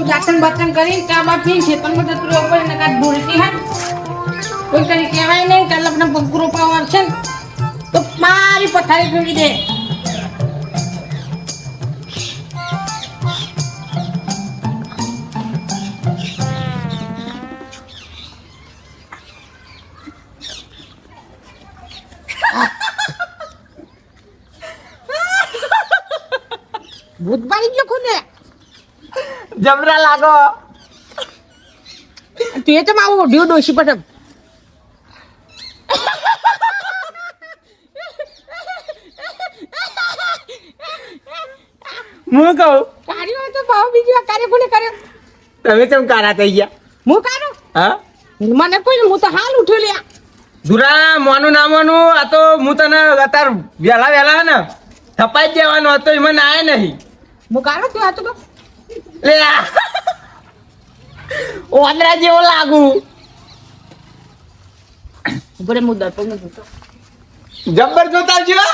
દાતન બાતન કરી ચા બા પી છે તમે તો તું ઉપર ને કાટ બોલતી હા કોઈ કરી કહેવાય નહીં કાલ આપણે બકરો પાવર છે તો મારી પથારી ફેરવી દે ભૂત બાળી ગયો ખુને જબરા લાગો તું એ તો આવું ઓઢ્યો ડોશી પટમ હું કહું કાર્યો તો ભાવ બીજો કાર્ય કોને કર્યો તમે કેમ કારા થઈ ગયા હું કારો હા મને કોઈ હું તો હાલ ઉઠ્યો લ્યા દુરા મોનું ના મોનું આ તો હું તને અત્યારે વહેલા વહેલા ને થપાઈ જ જવાનો હતો એમાં ના આય નહીં હું કારો તું આ તો લે ઓંદરા જેવો લાગુ બરે મુદ્દા તો નથી તો જબ્બર જોતા છો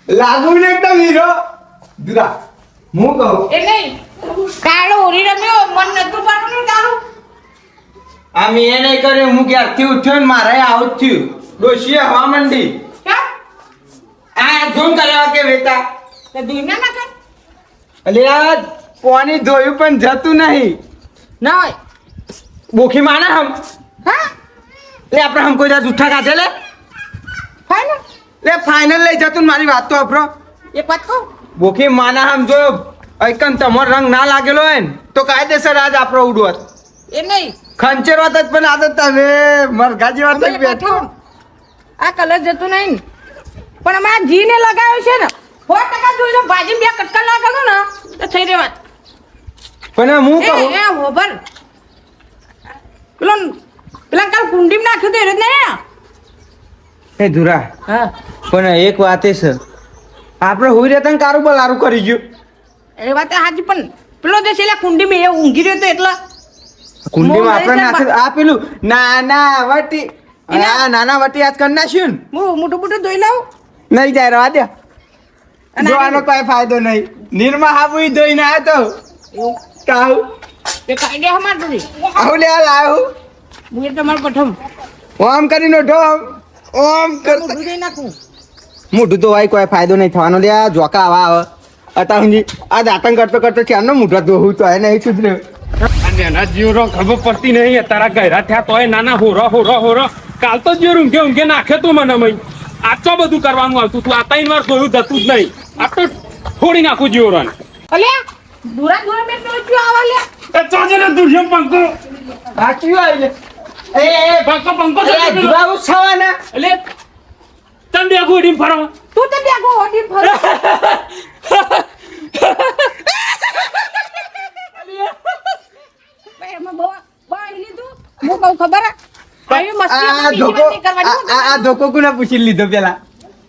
લાગુ ને એકદમ હીરો દુરા હું કહું એ નહીં કાળો ઓરી રમ્યો મન નતું પાડવાનું તારું આમ એ નહીં કર્યું હું ક્યારથી ઉઠ્યો ને મારે આવું જ થયું ડોશીએ હવા મંડી ક્યાં આ ઝૂમ કર્યા કે વેતા તે દુનિયા ના કર અલે આ પાણી ધોયું પણ જતું નહીં ના હોય બોખી માના હમ હા લે આપણે હમ કોઈ જૂઠા કાઢે લે ફાઈનલ લે ફાઇનલ લઈ જતું ને મારી વાત તો અપરો એ પતકો બોખી માના હમ જો એકન તમારો રંગ ના લાગેલો હોય ને તો કાયદેસર આજ આપણો ઉડવત એ નહીં ખંચેર વાત જ પણ આદત તમે મરઘાજી વાત જ બેઠો આ કલર જતો નહીં પણ અમારા જીને લગાવ્યો છે ને 100% જોઈ ભાજી બે કટકા લાગેલો ને તો થઈ રે વાત પણ હું એ કહું એ હોબર પેલા કાલ કુંડીમાં નાખ્યું તો એ જ નહીં એ ધુરા હા પણ એક વાત એ છે આપણે હુઈ રહેતા ને કારોબાર લારું કરી ગયું એ વાત હાજી પણ પેલો જે છે કુંડીમાં એ ઊંઘી રહ્યો તો એટલે કુંડીમાં આપણે નાખે આ પેલું નાના વટી આ નાના વટી આજ કરી નાખ્યું ને હું મોટું મોટું ધોઈ લાવું નહીં જાય રવા દે અને જોવાનો કોઈ ફાયદો નહીં નિર્મા હાબુ ધોઈને આવ્યો તો કાવ એ કાઢે હમાર તો આવું લે લાવું હું એ તમારું પઠમ ઓમ કરીને ઉઠો ઓમ કર મોટું ધોઈ નાખું મોઢું તો હોય કોઈ ફાયદો નહીં થવાનો લે આ જોકા આવા આવે અતાહુંજી આ દાતન કરતો કરતો ચારનો મોઢા ધોવું તો નહીં સુધરે એના જીવરો ખબર પડતી નહીં તારા ગયરા થયા તોય નાના હોરો હોરો હોરો કાલ તો જીવ ઊંઘે ઊંઘે નાખે તું મને મય આચો બધું કરવાનું આવતું તું આ 3 વાર જોયું જતું જ નહીં આ તો છોડી નાખું જીવરો ને અલ્યા દુરા દુરા મેં તો ક્યું આવા લ્યા એ ચોજે ને દુર્યમ પંકો સાચું આવી એ પંકો એ દુરાવું છવાના એટલે તંડે ગોડીમ ફરો તું તો બેગો ઓડી ફર એમાં બાઈ લીધું હું કહું ખબર આવી મસ્તી આ ધોકો આ ધોકો કોને પૂછી લીધો પેલા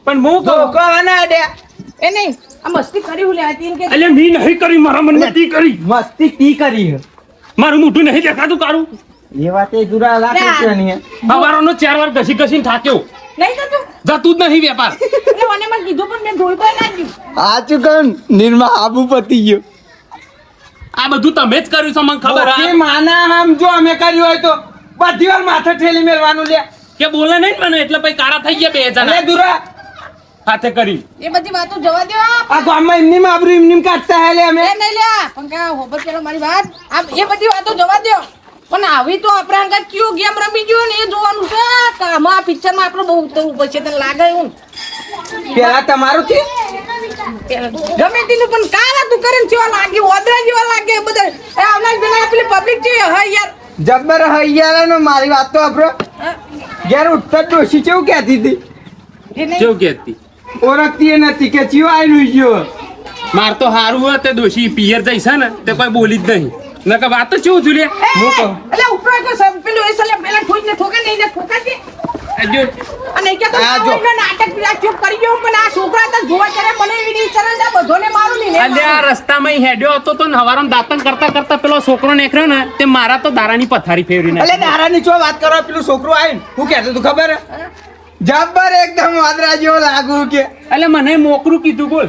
પણ હું કહું ધોકો આના અડે એ નહીં આ મસ્તી કરી હું લેતી એમ કે એટલે મી નહીં કરી મારા મનમાં તી કરી મસ્તી કી કરી મારું મોઢું નહીં દેખાતું કારું એ વાત એ દુરા લાગે છે નહીં હવારોનો 4 વાર ઘસી ઘસીને થાક્યો નહીં જતું જતું જ નહીં વેપાર એટલે મને મને કીધું પણ મેં ધોઈ કોઈ ના દીધું આ ચુકન નિર્મા આબુ પતી ગયો આ બધું તમે જ કર્યું છે મને ખબર કે માના આમ જો અમે કર્યું હોય તો બધી વાર માથે ઠેલી મેલવાનું લે કે બોલે નહીં મને એટલે પછી કારા થઈ ગયા બે અલે જણા દુરા હાથે કરી એ બધી વાતો જવા દો આ ગામમાં એમની આબરૂ એમની કાઢતા હે લે અમે એ નહીં લ્યા પણ કે હોબર પેલો મારી વાત આ એ બધી વાતો જવા દો પણ આવી તો આપણે અંગત કયું ગેમ રમી ગયો ને એ જોવાનું છે કે આમાં આ પિક્ચરમાં આપણે બહુ ઉતરવું પડશે તને લાગે એવું પેલા તમારું થી ગમે તેનું પણ કારા તું કરીને જેવા લાગે ઓદરા જેવા લાગે બધા એ આવનાર પેલા પેલી પબ્લિક છે હા યાર જબ્બર હૈયારાનો મારી વાત તો આપરો ઘેર ઉઠતા ડોશી કેવું કહેતી હતી એ નહીં કેવું કહેતી ઓળખતી નથી કે ચિયો આઈ ગયો માર તો હારું હોય તે દોશી પિયર જઈશ ને તે કોઈ બોલી જ નહીં નકર વાત તો કેવું થયું લે હું કહું એટલે ઉપર તો પેલું એ સલે પેલા ઠોઈ ને ઠોકે નહીં ને ઠોકા છે હજુ અને એ કે તો આ જો. આવીને નાટક પેલા ચૂપ કરી ગયો પણ આ છોકરા તો જોવા ત્યારે મને એવી રીતે ચરણ દા બધોને મારું નહીં અલે આ રસ્તામાં હેડ્યો હતો તો હવારમાં દાંતણ કરતા કરતા પેલો છોકરો નીકળ્યો ને તે મારા તો દારાની પથારી ફેરવી એટલે નાખી. દારાની ચો વાત કરો પેલું છોકરું આવીને હું કહેતો તું ખબર હે? જબ્બર એકદમ વાદરા જેવો લાગુ કે એટલે મને મોકરું કીધું બોલ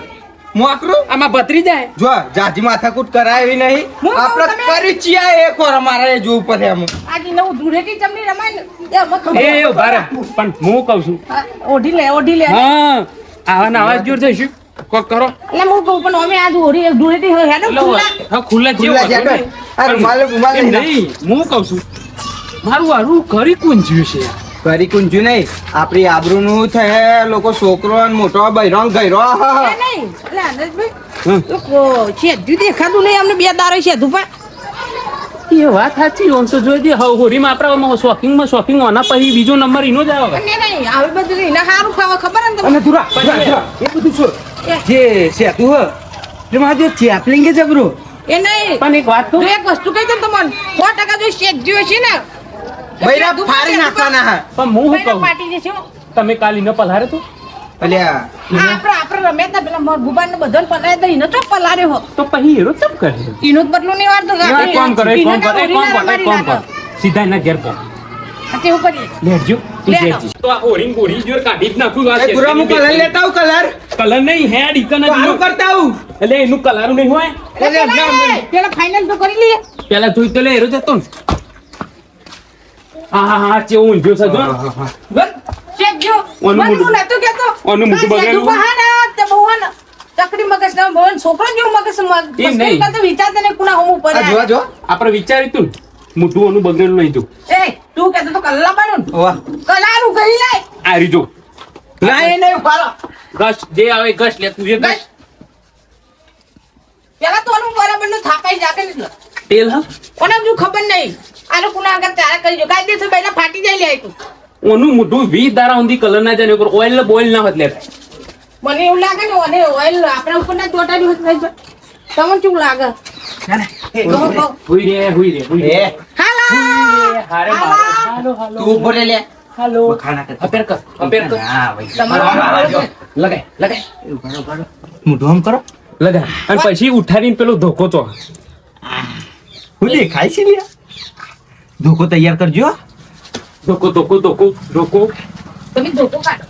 મોકરું આમાં ભત્રી જાય જો જાજી માથાકૂટ કરાય એવી નહીં હું કહું આપણે તમે- કરી ચિયા એક વાર અમારે એ જોવું પડે એમ આજે નવું ધૂળેટી ચમની રમાય ને એ હવે ખબર એ ઉભા રહે. પણ હું કહું છું હા, ઓઢી લે હા આવા ને આવા જોર થઈશું કોક કરો એટલે હું કહું પણ અમે આજ ધૂળેટી હેડો એટલે ખુલ્લા. હા ખુલ્લા જેવું ખુલ્લા હતું જેટો. નહીં. આ રૂમાલે રૂમાલે એમ નહીં. નહીં હું કહું છું મારું હારું કરી કુંજ્યું છે યાર. કરી કુંજુ નહીં આપણી આબરૂનું થાય લોકો છોકરો ને મોટો બૈરો ને ગયરો એ નહીં એટલે આનંદભાઈ હમ. શેઠું દેખાતું નહીં અમને બે દારો શેઠું પણ એ વાત સાચી ઓમ તો જોઈ દે હોરીમાં આપણા શોપિંગ ઓના પછી બીજો નંબર ઈનો જ આવે અને નહીં આવી બધું નહીં ના સારું ખાવા ખબર ને અને તમને ધુરા એ બધું છોડ એ- જે સેતું હ એમાં જે ચેપલિંગ કે જબરો એ નહીં પણ એક વાત તો જો એક વસ્તુ કહી દઉં તમને 100% જો શેઠ જેવો છે ને બૈરા ફાડી નાખવાના હા પણ હું શું બૈરા કહું પાટી જશે હો. તમે કાલ ઈને પલારે તો અલ્યા આ આપણે રમ્યા તા પેલા મોર ભૂબાને બધાને પલાય તો એનો તો પલાર્યો હો તો પછી હીરો ચમ કરે એનો જ બદલો નહીં વાળતો એક કામ કરે એક કામ કરે એક કામ કરે એક કામ કરે સીધા એના ઘેર પહોંચ કેવું કરીએ લેજો લે લો. તો આ હોરીન ગોરી જોર કાઢી જ નાખું આ એ ધુરા હું કલર લેતા આવું કલર કલર નહીં હેડ ઈકન તો હારું કરતા આવું એટલે એનું કલર નહીં હોય પેલા ફાઇનલ તો કરી લઈએ પેલા જોઈ તો લે હેરો જતો ને હા હા હા ચેવું ઊંધ્યો છે જો બસ શેઠ જો ઓનું મને મોઢું- હું નતું કહેતો. ઓનું મોઢું આ શેઠું બગડેલું. બહાના તે બહુવાના ચકડી મગજ ના બહુવાન છોકરો જેવું મગજ એ નહીં. મસ્ત તો વિચારતા ને કુણા હમ ઉપર આ જોવા જો આપણે વિચાર્યું તું ને મોઢું ઓનું બગડેલું નહીં તું એ તું કહેતો તો કલ્લા બનું વાહ કલારું ગઈ લાય આ રીજો ના એ નહીં ઉભારો ગશ જે આવે ગશ લે તું જે ગશ પેલા તો આનું બરાબર નું થાપાઈ જાકે ને તેલ હા ઓને હજુ ખબર નહીં આનો કુણા આગળ તારા કરી જો કાયદેસર બેલા ફાટી જાય લે તું ઓનું મોઢું 20 દાડા સુધી કલર ના જાય ને ઓઇલ ને બોઇલ ના હોત લે મને એવું લાગે ને ઓને ઓઇલ આપણા ઉપર ના ચોટાડી હોય થઈ જાય તમને શું લાગે કહો, કહો. હુઈ રે એ હાલો હારે હાલો. હાલો હાલો તું ઉભો રે લે હાલો ખાના કે અપેર કર હા ભાઈ તમારો લગાય મોઢું આમ કરો લગાય અને પછી ઉઠાડીને પેલો ધોકો તો હું દેખાય છે લ્યા ધોકો તૈયાર કરજો ધોકો તમે ધોકો કાઢો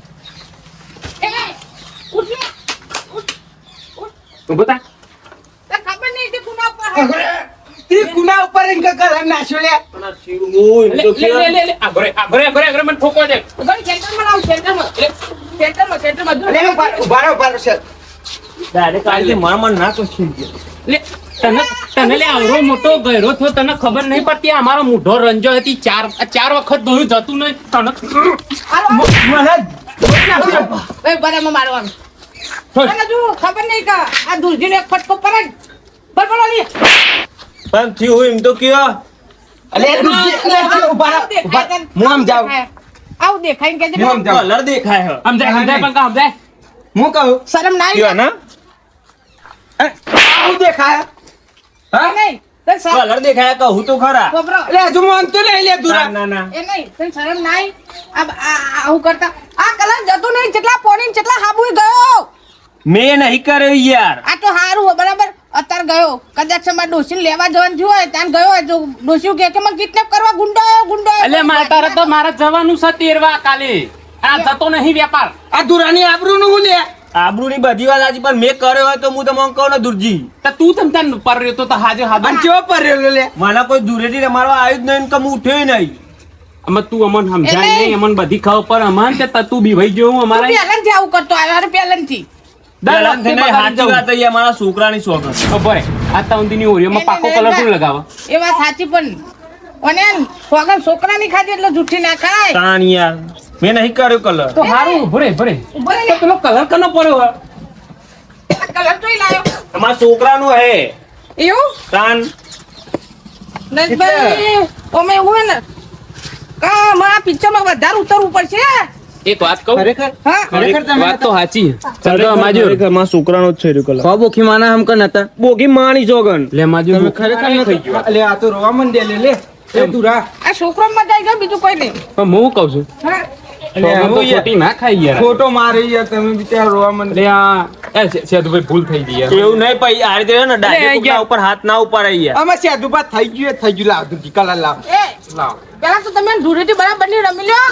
એ ઉઠ લે. તું બતા તને ખબર નહીં તે કુણા ઉપર હોય. તે કુના ઉપર એમ કે કલર નાખ્યો લે લે આગરે મને ઠોકો દે ઘણી સેન્ટરમાં લાવ સેન્ટરમાં જો. અલે ઉભા રહો છે લે તને લે આવડો મોટો ગયરો થયો તને ખબર નહીં પડતી આ અમારો મૂઢો રંજો હતી ચાર વખત ધોયું જતું નહીં તને હાલો. મને એ બરાબર મારવાનું તને જો ખબર નહીં કે આ દુર્જીનો એક ફટકો પડે ને. બોલો લે પણ થયું એમ તો કયો અલે ઉભા રહો હું આમ જાઉં આવું દેખાય કે હું આમ જાઉં કલર દેખાય હે સમજાય સમજાય હું કહું શરમ ના કયો આવી ને આવું દેખાય હા નહીં તને શરમ કલર દેખાય કહું તો ખરા ખબરો અલે હજુ માનતો નહીં લે દુરા ના ના એ નહીં તને શરમ ના આવી આવું કરતા આ કલર જતો નહીં કેટલા પોણી ને કેટલા હાબુ ગયો મેં નહીં કર્યો યાર આ તો હારું હો, બરાબર અત્યારે ગયો કદાચ તમારે ડોશીને લેવા જવાનું થયું હોય ત્યાં ગયો હોય તો ડોશી કે મને કિડનેપ કરવા ગુંડો એટલે તારે તો મારે જવાનું છે તેરવા કાલે આ જતો નહીં વેપાર આ દુરાની આબરૂનું હું લે આબરૂની બધી વાત આજે પણ મેં કર્યો હોય તો હું તમને કહું ને દુરજી તો તું તમ તાન પર રહ્યો તો હાજર હાજર અને કેવો પડ્યો લે મને કોઈ દૂરેથી રમાડવા આવ્યું જ નહીં કે હું ઉઠ્યો નહીં અમે તું અમન સમજાય એટલે- નહીં અમન બધી ખબર પર અમાન તે તું બી ભાઈ જેવું અમારા પહેલાથી આવું કરતો આવ્યો અરે પહેલાથી દર વખતે બગાડી સાચી જવું. વાત અહીંયા મારા છોકરાની શોખ ખબર હે, આ તાઉંદીની ઓરીઓમાં પાકો કલર કોણ લગાવે એ વાત સાચી પણ અને સોગન છોકરાની ખાધી એટલે જુઠ્ઠી ના ખાય તાણ યાર મેં નહીં કર્યો કલર તો હારું ભરે ભરે ઉભો રહી તો પેલો કલર કનો પડ્યો હોય કલર જોઈ લાયો તમારા છોકરાનું હે એવું તાન નસભાઈ ઓમે એવું હે ને કા મારા પિક્ચરમાં વધારે ઉતરવું પડશે એક વાત કહું ખરેખર હા ખરેખર તમે વાત તો સાચી ચાલ તો માજો મારા છોકરાનો જ છે કલર બોખી માના હમ કન હતા બોગી માણી સોગન લે માજો તમે ખરેખર થઈ ગયો અલે આ તો રોવા મંડે લે લે એ દુરા આ છોકરો મજા આવી ગયો બીજું કોઈ નહીં પણ હું કહું છું હા સોગંદ તો ખોટી ના ખાઈ યાર. ખોટો મારી યાર તમે બિચારા રોવા મને અરે આ સેદુભાઈ ભૂલ થઈ ગઈ યાર. એવું નહીં પછી આ રીતે ને ડાયરેક્ટ અરે, કોકના ઉપર હાથ ના ઉપાડાય યાર. આમાં સેદુભા થઈ ગયું લાવ તું કલર લાવ એ લાવ પેલા તો તમે ધૂળેટી બરાબર ની રમી લ્યો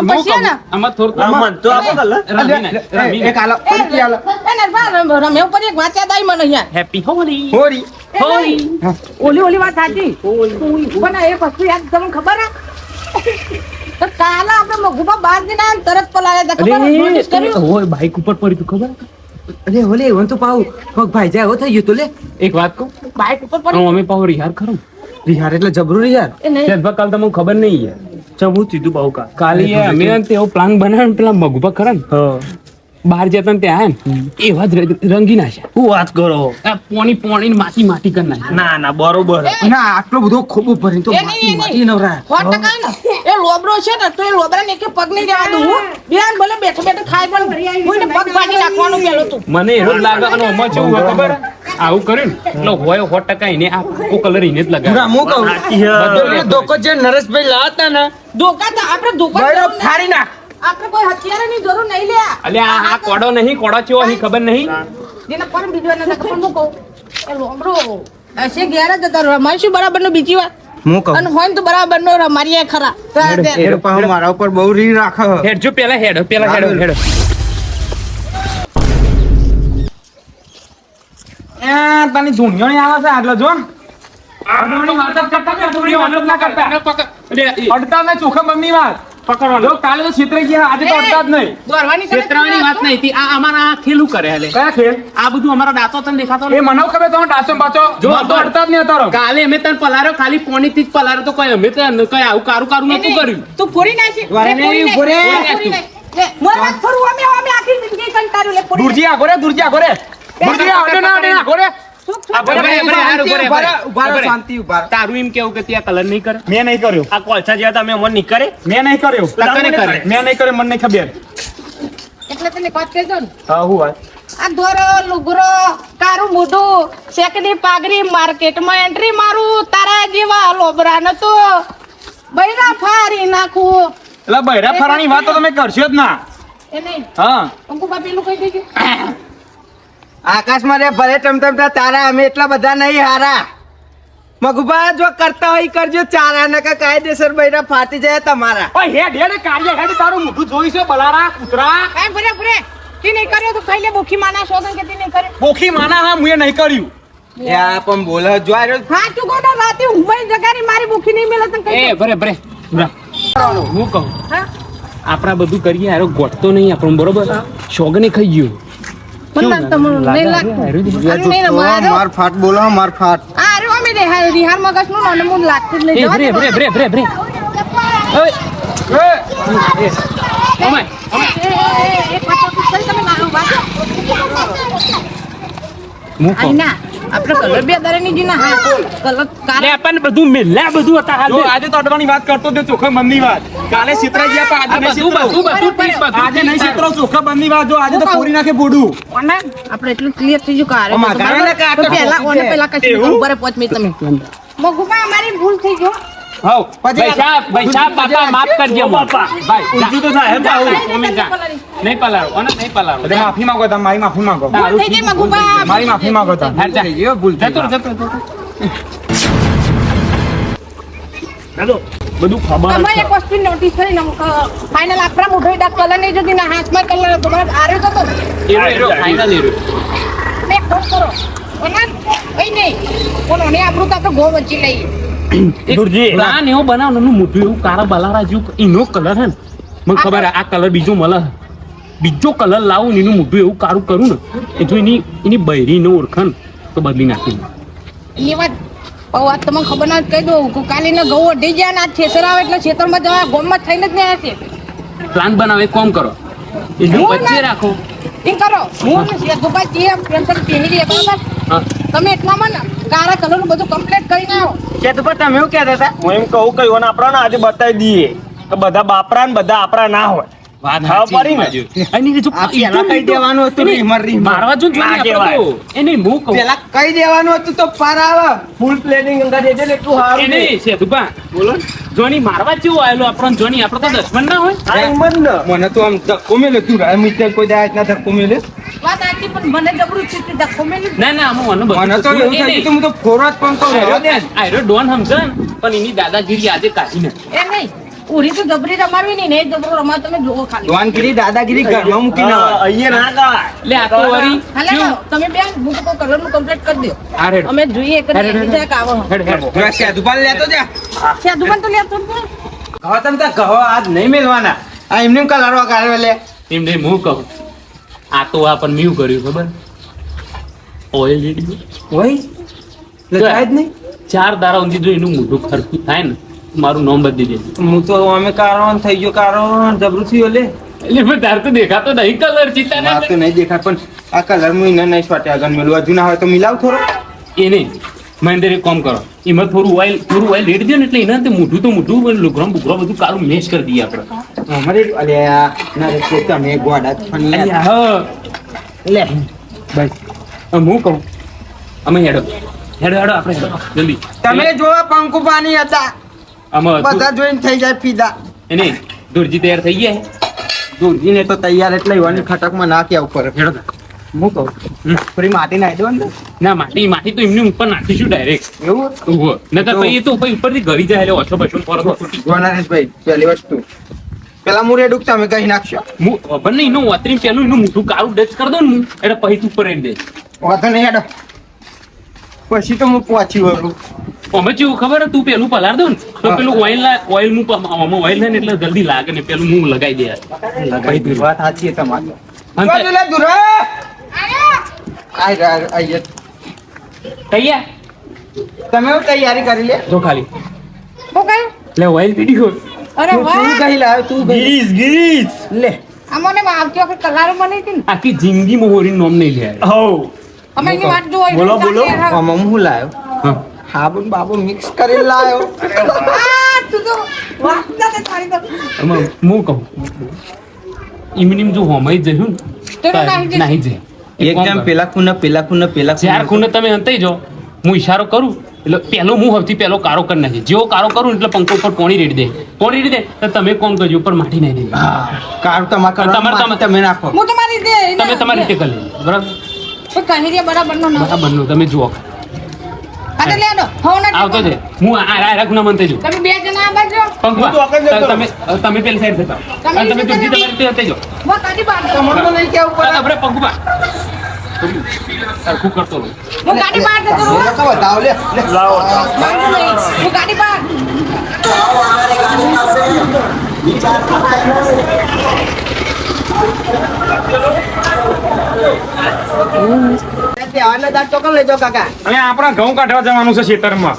પછી ને આમાં થોડું રમત તો આપો કલર. રમીને. એક આલો ફરીથી આલો રમે ઉપર એક વાંચ્યા દાઈ મને અહીંયા હેપી હોલી હોરી હોલી. ઓલી વાત સાચી પણ એક વસ્તુ યાદ તમને ખબર હે તો કાલે આપણે મગુબા બહાર જઈને આયા ને તરત પલાળ્યા હતા ખબર હે? notice કર્યું? ઓય બાઈક ઉપર પડી તું ખબર? અરે ઓલે વન તો પાઉ પગ ભાઈ જાય હો થઈ ગયું તો લે એક વાત કહું, બાઈક ઉપર પડી હું અમે પાવ રિહાર ખરું. રિહાર એટલે જબરું યાર એ નહીં સેદભા કાલ તમને ખબર નહીં યાર. ચમુ સીધું બહુ કા. કાલે અમે તેવો પ્લાન બનાવ્યો ને પેલા મગુભા ખરા ને બહાર જતા ને ત્યાં આયા ને એવા જ રંગી નાખ્યા. હું વાત કરો. આ પોણી પોણી ને માટી કરી નાખી. ના ના બરોબર. ના આટલો બધો ખોબો ભરીને તો એ નહીં, માટી એ નહીં. નવરા 100% ને એ લોબરો છે ને તો એ લોબરાને એકે પગ નહીં દેવા દઉં હું બેન ભલે બેઠો બેઠો ખાય પણ કોઈને પગ ફાટી નાખવાનું પેલું તું મને એવું જ લાગે અને આમાં કેવું હોય ખબર? આવું કર્યું ને એટલે હોય 100% એને આ આખો કલર એને જ લગાવે. ના હું કહું સાચી હે. બધો ધોકો જે નરેશભાઈ લાવતા ને ધોકા તો આપણે ધોકા બૈરો જરૂર નહીં. ફાડી નાખ આપણે કોઈ હથિયારની જરૂર નહીં લે અલ્યા આ કોડો નહીં, કોડો ચેવો અહીં ખબર નહીં. જેને પર બીજો એને ખબર હું કહું એ લોબરો હશે ઘેર જ હતા રમાઈશું બરાબર નો બીજી વાર હું કહું અને હોય ને તો બરાબર નો રમારીએ ખરા તો આ દે. એ પાછો મારા ઉપર બહુ રી રાખે હેડ જો પેલા હેડ હેડ. તને ધૂણિયો આવે છે આટલો જો અડવાની વાત જ કરતા ને, અડવાની વાત જ ના કરતા. અરે, અડતા ને ચોખા મમ્મી વાત પકડવાનો. કાલે તો છેતરાઈ ગયા આજે તો અડતા જ નહીં દોરવાની કરે છેતરાવાની વાત નહીં હતી. આ અમારા ખેલું કરે હાલે. કયા ખેલ આ બધું અમારો દાંતો તને દેખાતો એ મને ખબર તમે ડાચો પાછો જો જો તો અડતા જ નહીં તારો કાલે અમે તને પલાર્યો ખાલી પોણીથી જ પલાર્યો તો કોઈ અમે તને કઈ આવું કારું નતું કર્યું. તું ફોડી નાખી વારે લે, ફોડી નહીં, ફોડે. નાખ. ફોડી નાખ. લે, મોર વાત ફોડું અમે આખી જિંદગી કંટાળ્યું લે ફોડી નાખ. દુરજી આગો રે દુરજી આગો રે આગો રે સુખ, સુખ. આ બરાબર, બરાબર, બરાબર. ઉભા રહો, શાંતિ ઉભા રહો. તારું એમ કેવું કે ત્યાં કલર નહીં કરે? મેં નહીં કર્યો આ કોલસા જેવા તમે મન નહીં કરે. મેં નહીં કર્યો તને કરે. મેં નહીં કર્યો મને નહીં ખબર એટલે તને વાત કહી દઉં ને હા હું વાત આ દોરો લુગરો કારું મોઢું શેકડી પાઘડી માર્કેટમાં એન્ટ્રી મારું તારા જેવા લોબરા ન તો બૈરા ફારી નાખું એટલે બૈરા ફરાની વાત તો તમે કરશો જ ના એ નહીં હા અંકુબા પેલું કહી દેજો આકાશમાં રે ભલે ટમટમતા તારા અમે એટલા બધા નહીં હારા મગુબા જો કરતા હોય કરજો ચારા ને કાયદેસર બૈરા ફાટી જાય તમારા ઓય હેડ હેડ કાર્ય હેડ તારું મોઢું જોઈ છે બલારા કૂતરા. કાઈ ભરે ભરે તી નહીં કર્યો તો ખાઈ લે બોખી માના શોધન કે તી નહીં કરે પોખી માના હા મુએ નહીં કર્યું. યા પણ બોલે જો આ રહ્યો. હા તું ગોડો રાતે ઊંઘવાની જગારી મારી બોખી નહીં મેલે તને કહી એ ભરે ભરે હું કહું હા આપણા બધું કરીએ હારો ગોઠતો નહીં આપણું બરોબર શોગને ખાઈ ગયું. મને તમને નહીં લાગતું અને નહીં મારો માર ફાટ બોલો માર ફાટ આ રે અમે રિહાર મગજ નું નાનું મું લાગતું જ નહીં એ ભરે ભરે ભરે ભરે ભરે ઓય ઓમાય એક વાત તો કરી તમે ના વાંચો હું કહું આઈના આપણે કલર બે દરેની જીના હા કલર લે કાલે આપણને બધું મિલ્યા બધું હતા હાલ જો આજે તો અડવાની વાત કરતો તે ચોખા બંધની વાત કાલે છેતરાઈ ગયા પણ આજે નહીં બધું છેતરો. બધું બધું બધું આજે નહીં છેતરો ચોખા બંધની વાત જો આજે તો પૂરી નાખે બોડું ઓને આપણે એટલું ક્લિયર થઈ ગયું કારે અમાર ગાળાને કાઢો, પહેલા ખોટું ઓને છે. પહેલા કશું એવું? ઉપર પહોંચ મે તમે મગુબા અમારી ભૂલ થઈ ગયો હાઉ પછી ભાઈ સાહેબ બાપા માફ કરજો બાપા ભાઈ ઊંચું તો થાય હે પાછું. નહીં પલાળો અને નહીં પલાળો અરે માફી માંગો તમે મારી માફી માંગો ભૂલ થઈ ગઈ મગુબા મારી માફી માંગો તમે હેડ જા. એ ભૂલ થઈ જતો ગઈ. જતો ચાલો બધું ખબર તમે જ એક વસ્તુ નોટિસ કરી ફાઇનલ આપણા મોઢો ડાક કલર નહીં જતી ના હાથમાં કલર તમારે આરે તો એરો ફાઇનલ એરો ને ફોન કરો ઓના ઓય નહીં કોનો ને આપણું તો આપણે ગો વચ્ચે લઈએ દુરજી પ્લાન એવો બનાવવાનું મોટું એવું કાળા બલારા જેવું એનો કલર હે ને મને ખબર હે આ કલર બીજો મળે બીજો કલર લાવું ને એનું મોટું એવું કાળું કરું ને એ જો એની બૈરીને ઓળખાણ તો બદલી નાખી એ વાત વાત તમને ખબર ના કહી દઉં કે કાલે ને ઘઉં અઢી ગયા ને આ થેસર આવે એટલે ખેતરમાં જવા ગોમમાં થઈને જ નહીં આવશે પ્લાન બનાવે કોમ કરો એનું હું વચ્ચે ના- રાખો એમ કરો હું ને શેતુભાઈ જે પેન્શન પહેરી દઈએ બરાબર હા તમે એટલામાં ને કાળા કલરનું બધું કમ્પ્લીટ કરીને આવો કે તો પણ તમે એવું કહેતા હતા હું એમ કહું કે ઓને આપણા આજે બતાવી દઈએ કે બધા બાપરા ને બધા આપણા ના હોય વાત હા, સાચી પડી ને. બાજુ. અને એ જો આ પેલા કઈ દેવાનું હતું રીમર રીમર. મારવા જો ના આપણે કહેવાય. તો. એને હું કહું પેલા કઈ દેવાનું હતું તો પાર આવે ફૂલ પ્લેનિંગ અંગા દેજે ને એટલું સારું એને છે. સેતુભા બોલો ને. જોની મારવા જેવું આયેલો આપણો જોની આપણો તો દુશ્મન ના હોય હા, એમ જ ને. મને તો આમ ધક્કો મેલે તું રાય મિત્ર કોઈ દાય ના ધક્કો મેલે વાત સાચી પણ મને જબરું છે કે ધક્કો મેલી ના ના આમાં મને મને તો બધું એવું એ થાય નહીં. કે હું તો ફોરવા જ પણ કહું રહ્યો દે આયરો ડોન સમજે ને, પણ એની દાદાગીરી આજે કાઢી નથી. એ નહીં ઉરી તો જબરી રમાડવી નહીં ને એ જબરો રમાડ તમે જોવો ખાલી દોનગીરી દાદાગીરી ઘરમાં મૂકી ના હા, અહીંયા ના ગાય. એટલે આ તો વળી હાલે શું? તમે બે હું તો કોઈ કલર નું કમ્પ્લીટ કરી દો આ રેડ. અમે જોઈએ કે હેડ, હેડ, બીજા એક આવો હેડ, હેડ. જો સેદુપાલ લેતો જા છે દુકાન તો લેતો જ નહીં. કહો તમ તાર કહો આજ નહીં મેલવાના આ એમને કલરવા કાઢવે લે એમને હું કહું આ તો આ પણ મેં કર્યું ખબર ઓઇલ રેડી ઓય લગાય જ નહીં 4 દાડા સુધી જો એનું મોઢું ખરખું થાય ને મારું નામ બદલી દેજે. હું તો અમે કારણ થઈ ગયો કારણ જબરું થયું લે એટલે પણ તાર તો દેખાતો નહીં કલર ચિત્તા માર તો નહીં દેખાય પણ આ કલર હું એને નહીં સ્વાટે આગળ મેલું હજુ ના હોય તો મિલાવ થોડો એ નહીં મહેન્દ્ર એક કામ કરો એમાં થોડું ઓઇલ રેડી દો ને એટલે એના મોઢું તો મોઢું લુગરામ બુગરા બધું કાળું મેચ કરી દઈએ આપણે. અમારે અલે આ ના રે તે તમે ગોડા જ ફની અલ્યા, હા. લે બસ હવે હું કહું અમે હેડો હેડો હેડો આપણે હેડો જલ્દી તમે જોવા પંકુ પાણી હતા આમાં બધા જોઈને થઈ જાય પીધા એને દુરજી તૈયાર થઈ ગયા દૂરજીને તો તૈયાર એટલે વાની ખટકમાં નાખ્યા ઉપર હેડો હું કહું થોડી માટી નાખી દો ને ના માટી તો એમની ઉપર નાખીશું ડાયરેક્ટ એવું નકર પછી એ તો પછી ઉપરથી ઘરી જાય એટલે ઓછો બસો પર ગોનારેશભાઈ પહેલી વસ્તુ પેલા મું રેડુક તમે કહી નાખશો હું ખબર નહીં એનું વાતરી પેલું એનું મોઢું કાળું ડચ કરી દઉં ને હું, એટલે પછી તું ઉપર રેડી દે વાંધો નહીં હેડો પછી તો હું પહોંચી વળું અમે જેવું ખબર હે, તું પેલું પલાર દઉં ને તો હા. પેલું ઓઇલ આમાં ઓઇલ ને એટલે જલ્દી લાગે ને પેલું હું લગાઈ દે પછી તું વાત સાચી છે તમારી અને બાજુ લે દુરા આય આય તૈયાર તમે એવું તૈયારી કરી લે જો ખાલી શું કહ્યું? લે ઓઇલ પીડી ગયો અરે તું વાહ કહી લાવ તું ગીરીશ, ગીરીશ. લે અમને આવતી વખત કલર બની હતી ને આખી જિંદગીમાં હોરીનું નામ નહીં લે હઉ. અમે એની વાત જોઈ બોલો, બોલો. આમાં હું લાવ્યો હા હાબુ બાબુ મિક્સ કરી લાવ્યો તું તો વાત ના તારી તો આમાં હું કહું ઇમનીમ જો હોમાઈ જશું તો નાહી જશે. નાહી જાય એક કામ એકદમ કર. પેલા ખૂણે ચાર ખૂણે તમે અંતાઈ જાઓ હું ઈશારો કરું એટલે પહેલો હું સૌથી પહેલો કારો કરી નાખી જેવો કારો કરું ને એટલે પંખો ઉપર પોણી રેડી દે તો તમે કોણ કરજો ઉપર માટી નહીં દે કાળ તમારે તમે નાખો હું તમારી દે તમે તમારી રીતે કરી લેજો બરાબર કહી રહ્યા બરાબર નો ના બરાબરનું તમે જુઓ અરે લે દો હો ના આવતો છે હું આ ખૂણા મંતાઈ જાઉં તમે બે જણા આ બાજુ પંખવા હું તો આગળ જતો તમે તમે પેલી સાઈડ જતા તમે અને તમે બીજી તુજી તમારી રીતે અંતાઈ જાઓ વા કાઢી બાર તમારે તો નહીં કેવું પડે આપણે પંખવા સરખું કરતો રહું હું ગાડી બહાર જતો રહું બોલો તો બતાવો લે લે. લાવો. બાંધો નહીં. હું ગાડી બહાર તહેવારનો દાંત ચોકન લેજો કાકા અને આપણા ઘઉં કાઢવા જવાનું છે ખેતરમાં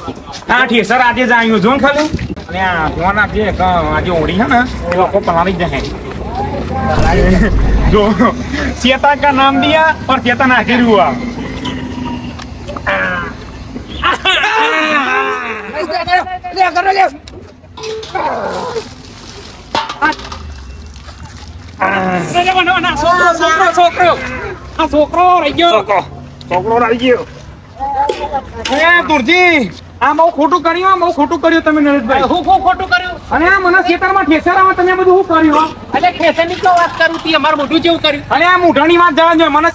આ ઠેસર આજે જ આવ્યું જો ને ખાલી અને આ ફોન આપીએ કે આજે ઓળી છે ને એ લોકો પલાળી જ જશે જો ચેતા કા નામ દિયા और चेतन आखिर हुआ લે કરો લે છોકરો રહી ગયો છોકરો આવી ગયો એ દુરજી આ બહુ ખોટું કર્યું તમે નરેશભાઈ હું ખોટું કર્યું અને આ મને ખેતરમાં ઠેસર આવે તમે બધું શું કર્યું હો? એટલે ખેતરની તો વાત કરું તી અમારું મોઢું જેવું કર્યું અને આ મૂઢાની વાત જવા દો મને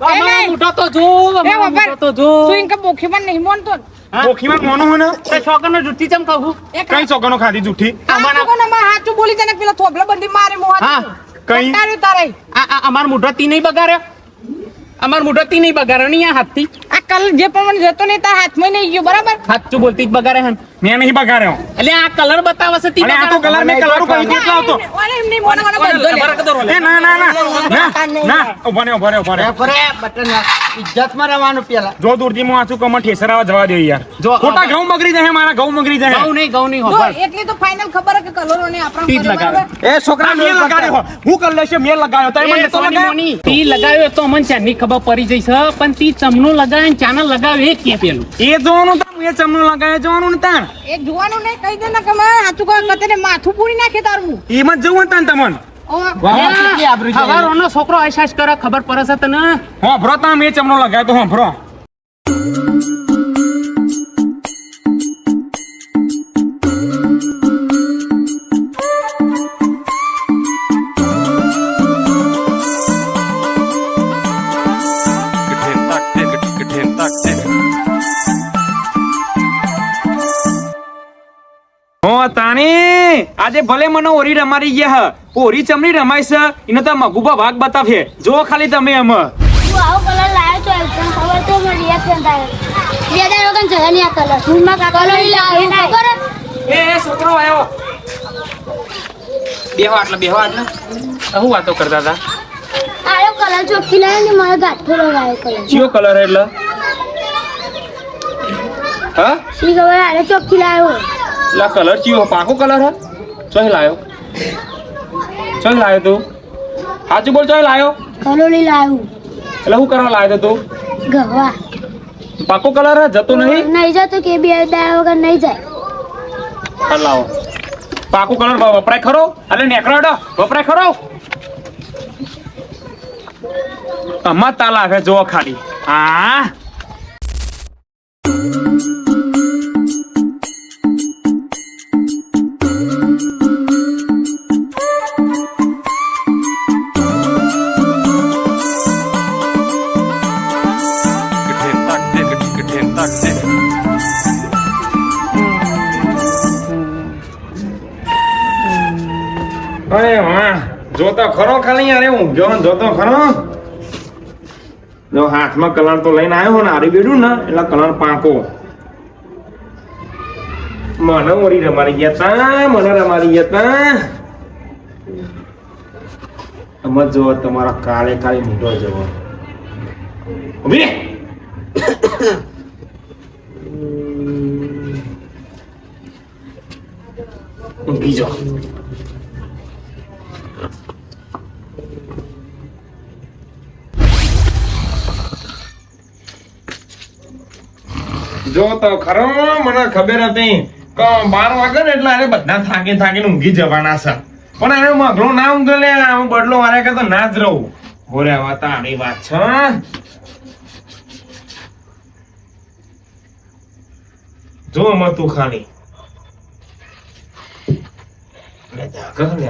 અમારો મોઢો તો જો એ અમારો વગર મોઢો તો જો તું ઇનકે બોખી માં નહીં મોનતો બોખીમાં મોનું હોય ને તે છોકરનો જુઠ્ઠી ચમ કહું કઈ છોકરનો ખાધી જૂઠી અમારા કોને માં હાચું બોલી તને પેલા થોબલા બંધી મારે મોહ હા, કઈ? કંટાળ્યું તારે આ અમાર મોઢો તી નહીં બગાડ્યો અમાર મોઢો તી નહીં બગાડ્યો નહીં આ હાથથી આ કલ જે પણ જતો નહીં તાર હાથમાં નહીં ગયો બરાબર હાથું બોલતી જ બગાડે હન મેં નહીં બગાડ્યો એટલે આ કલર બતાવે છે તી અને આ તો કલર મેં કલર કરી કેટલા આવતો ઓરે એમની મોને મોને બધો લે એ ના ના ના ના ઉભા રે બટન ઇજ્જતમાં રહેવાનું પેલા જો દૂરથી હું આછું કમર ઠેસર આવા જવા દે યાર જો, ખોટા ઘઉં બગડી જાય મારા ઘઉં બગડી જાય ઘઉં નહીં જો હોભળ એટલી તો ફાઇનલ ખબર હે કે કલરો ને આપણા તીજ ઘરે લગાવે. બરાબર એ છોકરા મેં લગાડ્યો હું કરી લેશે મેં લગાડ્યો તમે મને તો લગાડ્યો તી લગાવ્યો તો અમને ચાની ખબર પડી જઈ છે પણ તી ચમનો લગાવે ને ચાના લગાવે એ કે પેલું એ જોવાનું તાણ એ ચમનો લગાવે જોવાનું ને તાણ એ જોવાનું નહીં કહી દે ને કે મારે હાથું કા કતને માથું પૂરી નાખે તારું એમાં જ જવું તાણ તમને હવારોનો છોકરો અહેસાસ કરે ખબર પડે છે તને હોભરો તમે એ ચમનો લગાવ્યો તો હોભરો. તાણી આજે ભલે મને ઓરી રમાડી ગયા હ ઓરી ચમડી રમાય છે એનો તો મગુબા ભાગ બતાવે જો ખાલી તમે એમ તું આવો કલર લાવ્યો છો એકદમ ખબર તો મને રિએક્શન થાય બેદાર વગર જરા ની આ કલર ફૂલમાં કા કલર લાવ્યો ખબર એ છોકરો આવ્યો બેહો આટલા શું વાતો કરતા હતા આયો કલર ચોખ્ખી લાવ્યો ને મારા ગાંઠો લગાવ્યો કલર કયો કલર એટલે હા શી ખબર આરે ચોખ્ખી લાવ્યો લા કલર કયો પાકો કલર હે ચોય લાયો તું સાચું બોલ ચોય લાયો કલોલી લાવ્યું એટલે શું કરવા લાયો તું ગવા પાકો કલર હે જતો નહીં નહીં જતો કે બે દાડા વગર નહીં જાય હા લાવો પાકો કલર વપરાય ખરો એટલે નેકળો વપરાય ખરો આમાં તા લાગે જો ખાલી હા અરે વાહ જોતો ખરો ખાલી અરે હું જોતો ખરો જો હાથમાં કલર તો લઈને આવ્યો ને આરી બેડું ને એટલે કલર પાકો મને ઓરી રમાડી ગયા તા અમે જો તમારા કાળે કાળે મૂઢો જવો ઉભી રે ઊંઘી જાઓ જો તો ખરો મને ખબર હતી કે 12 વાગે ને એટલે અરે બધા થાકીને ઊંઘી જવાના છે પણ અરે મગલો ના ઊંઘે લે હું બદલો વારે કે તો ના જ રહું બોરે આવા તારી વાત છે જો મત તું ખાલી લે જાગર લે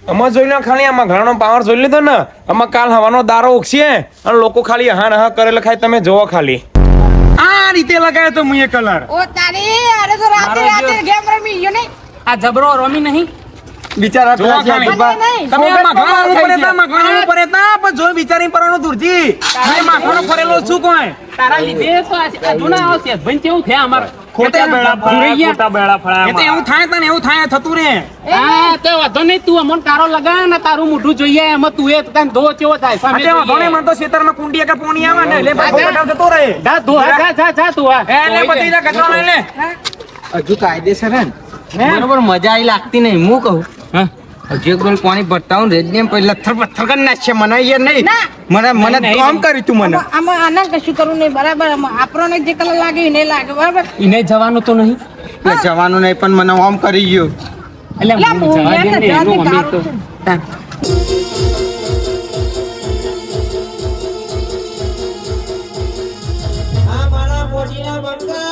આમાં જોઈ લો ખાલી આમાં ઘણાનો પાવર જોઈ લીધો ને આમાં કાલ હવાનો દારો ઉગશે અને લોકો ખાલી હા કરેલા ખાય તમે જોવો ખાલી આ રીતે લગાવ્યો તો મુએ કલર ઓ તારી અરે તો રાતે ગેમ રમી ગયો ને આ જબરો રમી નહીં બિચારા પેલા જોવા ખાલી. જ્યાં તમે આ મગવાના ઉપર હતા પણ જોઈ વિચારી પરનો દૂરજી મેં માખણો ફરેલો છું કોઈ તારા લીધે તો આ જૂના આવશે ભાઈ કેવું થયા અમારે ખોટા બેડા ફળા એ તો એવું થાય તને એવું થાય થતું રે હા તે વાંધો નહીં તું અમન કારો લગા ને તારું મોઢું જોઈએ એમાં તું એ તને ધો કેવો થાય સામે અટે વાંધો મન તો ખેતરમાં કુંડી કે પોણી આવે ને એટલે ભાઈ બટાવ જતો રહે જા ધો જા તું આ એ લે બધી જા કચરો લઈ લે હજુ કાયદેસર હે ને બરોબર મજા આવી લાગતી નહીં હું કહું હા હજુ એક બોલ પાણી ભરતા હું રેડ ને પછી લથર પથ્થર કરી નાખશે મને યાર નહીં મને કામ કર્યું તું મને આમાં આના કશું કરવું નહીં બરાબર આપણને જે કલર લાગે એને લાગે બરાબર ઈને જવાનું તો નહીં જવાનું નહીં પણ મને આમ કરી ગયો એટલે લા, હું જવા યાર, દે ને જવા દે, એનું અમે તો તારું આ મારા મોજીના બંકા